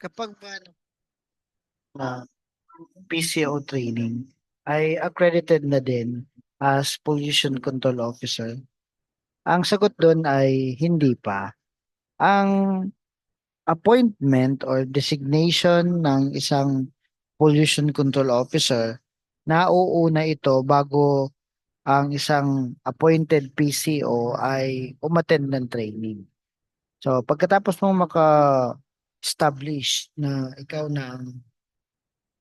Kapag ba na PCO training ay accredited na din as Pollution Control Officer? Ang sagot doon ay hindi pa. Ang appointment or designation ng isang Pollution Control Officer, nauuna ito bago ang isang appointed PCO ay umattend ng training. So pagkatapos mong maka-establish na ikaw na ang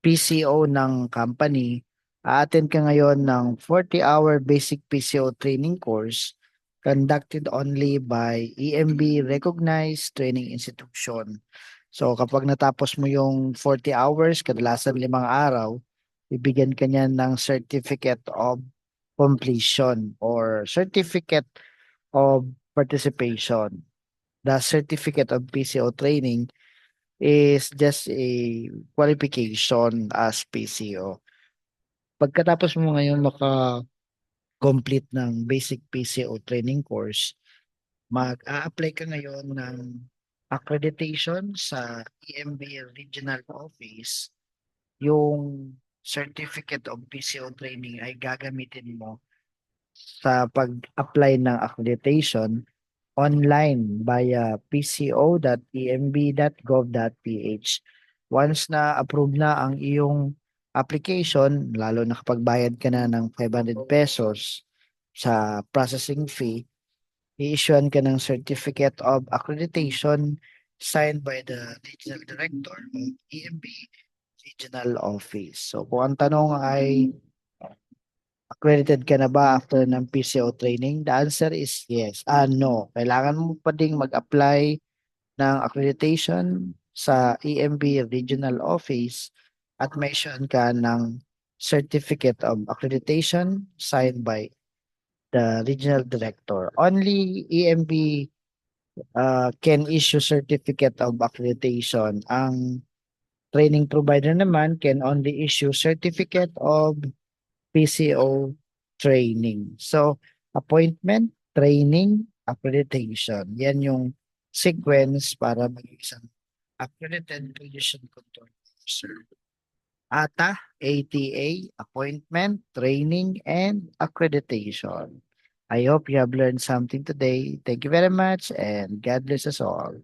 PCO ng company, a-attend ka ngayon ng 40-hour basic PCO training course conducted only by EMB recognized training institution. So kapag natapos mo yung 40 hours, kadalasan 5 araw, bibigyan ka niyan ng certificate of completion or certificate of participation. The certificate of PCO training is just a qualification as PCO. Pagkatapos mo ngayon maka-complete ng basic PCO training course, mag-a-apply ka ngayon ng accreditation sa EMB Regional Office. Yung certificate of PCO training ay gagamitin mo sa pag-apply ng accreditation online via pco.emb.gov.ph. Once na approve na ang iyong application, lalo na kapag bayad ka na ng 500 pesos sa processing fee, i-issuean ka ng Certificate of Accreditation signed by the Regional Director of EMB Regional Office. So kung ang tanong ay accredited ka na ba after ng PCO training? The answer is yes. No. Kailangan mo pa ding mag-apply ng accreditation sa EMB Regional Office at may issue ka ng Certificate of Accreditation signed by the Regional Director. Only EMB can issue Certificate of Accreditation. Ang training provider naman can only issue Certificate of PCO training. So, appointment, training, accreditation. Yan yung sequence para maging isang accredited pollution control officer. ATA, appointment, training, and accreditation. I hope you have learned something today. Thank you very much and God bless us all.